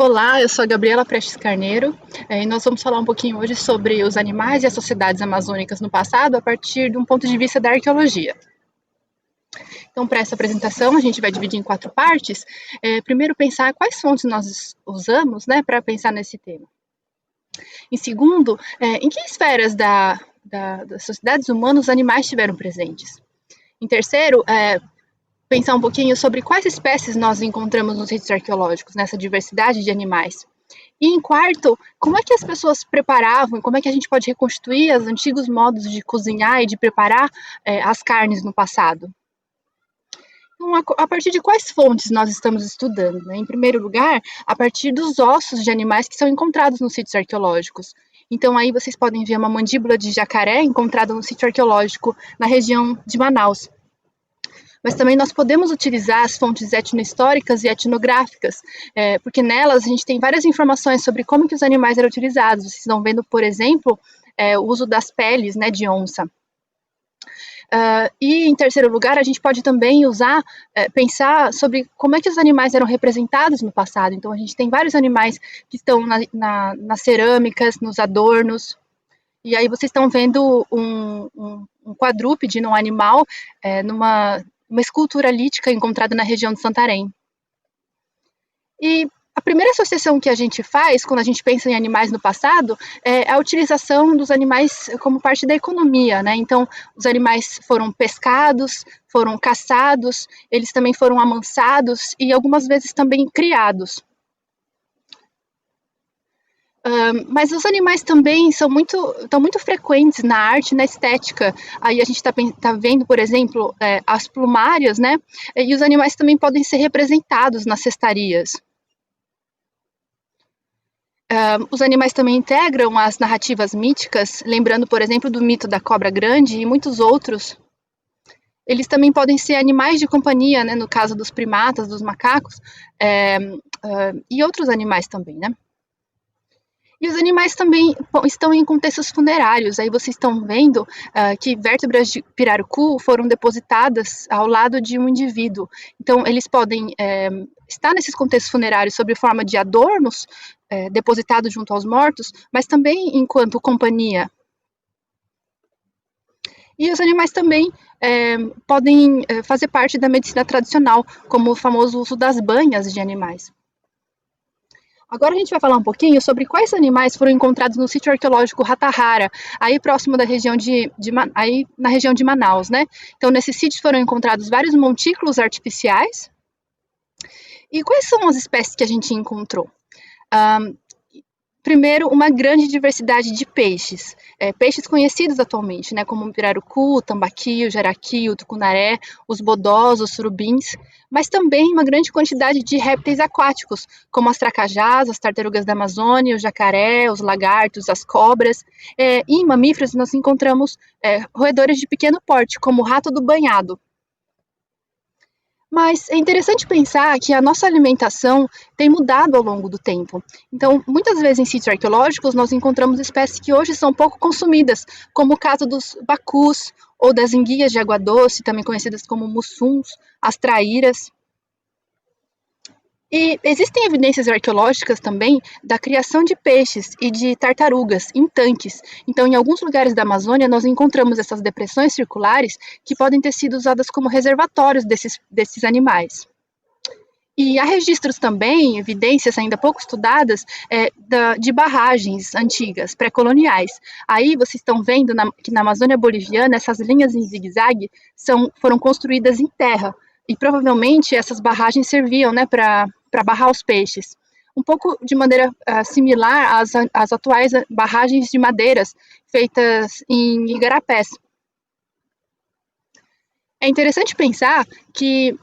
Olá, eu sou a Gabriela Prestes Carneiro e nós vamos falar um pouquinho hoje sobre os animais e as sociedades amazônicas no passado a partir de um ponto de vista da arqueologia. Então, para essa apresentação, a gente vai dividir em 4 partes. Primeiro, pensar quais fontes nós usamos, né, para pensar nesse tema. Em segundo, em que esferas das sociedades humanas os animais estiveram presentes. Em terceiro, pensar um pouquinho sobre quais espécies nós encontramos nos sítios arqueológicos, nessa diversidade de animais. E em quarto, como é que as pessoas preparavam, como é que a gente pode reconstruir os antigos modos de cozinhar e de preparar as carnes no passado. Então, a partir de quais fontes nós estamos estudando? Né? Em primeiro lugar, a partir dos ossos de animais que são encontrados nos sítios arqueológicos. Então, aí vocês podem ver uma mandíbula de jacaré encontrada no sítio arqueológico na região de Manaus. Mas também nós podemos utilizar as fontes etnohistóricas e etnográficas, porque nelas a gente tem várias informações sobre como que os animais eram utilizados. Vocês estão vendo, por exemplo, o uso das peles, né, de onça. E em terceiro lugar, a gente pode também pensar sobre como é que os animais eram representados no passado. Então a gente tem vários animais que estão nas cerâmicas, nos adornos. E aí vocês estão vendo um quadrúpede, um animal, numa escultura lítica encontrada na região de Santarém. E a primeira associação que a gente faz quando a gente pensa em animais no passado é a utilização dos animais como parte da economia, né? Então, os animais foram pescados, foram caçados, eles também foram amansados e algumas vezes também criados. Mas os animais também estão muito frequentes na arte, na estética. Aí a gente tá vendo, por exemplo, as plumárias, né? E os animais também podem ser representados nas cestarias. Os animais também integram as narrativas míticas, lembrando, por exemplo, do mito da cobra grande e muitos outros. Eles também podem ser animais de companhia, né? No caso dos primatas, dos macacos, e outros animais também, né? E os animais também estão em contextos funerários. Aí vocês estão vendo que vértebras de pirarucu foram depositadas ao lado de um indivíduo. Então, eles podem estar nesses contextos funerários sob forma de adornos depositados junto aos mortos, mas também enquanto companhia. E os animais também podem fazer parte da medicina tradicional, como o famoso uso das banhas de animais. Agora a gente vai falar um pouquinho sobre quais animais foram encontrados no sítio arqueológico Ratahara, aí próximo da região aí na região de Manaus, né? Então, nesse sítio foram encontrados vários montículos artificiais. E quais são as espécies que a gente encontrou? Primeiro, uma grande diversidade de peixes, peixes conhecidos atualmente, né, como o pirarucu, o tambaqui, o jaraqui, o tucunaré, os bodós, os surubins, mas também uma grande quantidade de répteis aquáticos, como as tracajás, as tartarugas da Amazônia, o jacaré, os lagartos, as cobras. E em mamíferos nós encontramos roedores de pequeno porte, como o rato do banhado. Mas é interessante pensar que a nossa alimentação tem mudado ao longo do tempo. Então, muitas vezes em sítios arqueológicos, nós encontramos espécies que hoje são pouco consumidas, como o caso dos bacus ou das enguias de água doce, também conhecidas como mussuns, as traíras. E existem evidências arqueológicas também da criação de peixes e de tartarugas em tanques. Então, em alguns lugares da Amazônia, nós encontramos essas depressões circulares que podem ter sido usadas como reservatórios desses animais. E há registros também, evidências ainda pouco estudadas, de barragens antigas, pré-coloniais. Aí vocês estão vendo que na Amazônia boliviana, essas linhas em zigue-zague foram construídas em terra. E provavelmente essas barragens serviam, né, para barrar os peixes. Um pouco de maneira similar às atuais barragens de madeiras feitas em igarapés. É interessante pensar que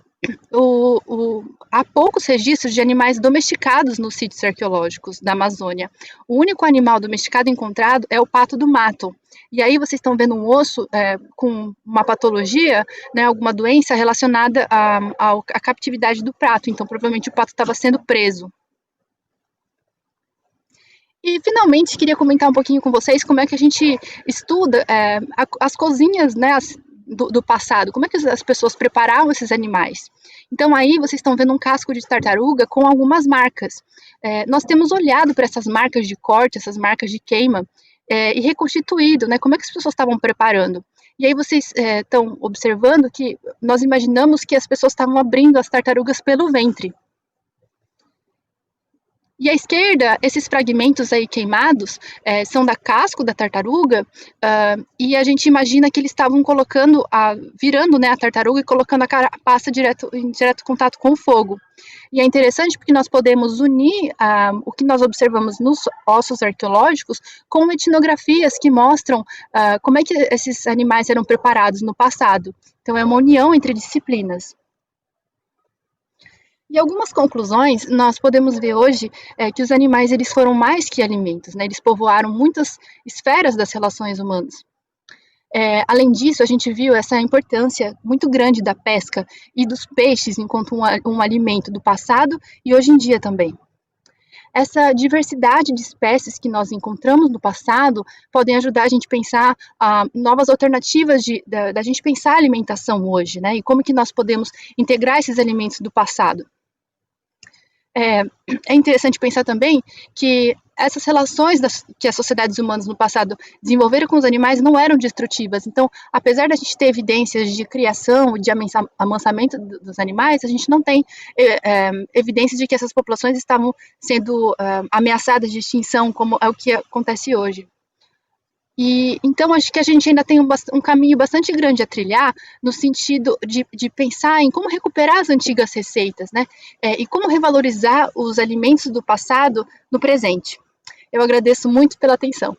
há poucos registros de animais domesticados nos sítios arqueológicos da Amazônia. O único animal domesticado encontrado é o pato do mato. E aí vocês estão vendo um osso com uma patologia, né, alguma doença relacionada à captividade do pato. Então, provavelmente o pato estava sendo preso. E, finalmente, queria comentar um pouquinho com vocês como é que a gente estuda as cozinhas, né, do passado, como é que as pessoas preparavam esses animais. Então aí vocês estão vendo um casco de tartaruga com algumas marcas. Nós temos olhado para essas marcas de corte, essas marcas de queima, e reconstituído, né, como é que as pessoas estavam preparando. E aí vocês estão observando que nós imaginamos que as pessoas estavam abrindo as tartarugas pelo ventre. E à esquerda, esses fragmentos aí queimados são da casco da tartaruga, e a gente imagina que eles estavam colocando, virando, né, a tartaruga e colocando a carapaça em direto contato com o fogo. E é interessante porque nós podemos unir o que nós observamos nos ossos arqueológicos com etnografias que mostram como é que esses animais eram preparados no passado. Então é uma união entre disciplinas. E algumas conclusões nós podemos ver hoje que os animais eles foram mais que alimentos, né? Eles povoaram muitas esferas das relações humanas. Além disso, a gente viu essa importância muito grande da pesca e dos peixes enquanto um alimento do passado e hoje em dia também. Essa diversidade de espécies que nós encontramos no passado podem ajudar a gente a pensar novas alternativas da gente pensar a alimentação hoje, né? E como que nós podemos integrar esses alimentos do passado. É interessante pensar também que essas relações que as sociedades humanas no passado desenvolveram com os animais não eram destrutivas. Então, apesar da gente ter evidências de criação, de amansamento dos animais, a gente não tem evidências de que essas populações estavam sendo ameaçadas de extinção, como é o que acontece hoje. E então acho que a gente ainda tem um caminho bastante grande a trilhar no sentido de pensar em como recuperar as antigas receitas, né? E como revalorizar os alimentos do passado no presente. Eu agradeço muito pela atenção.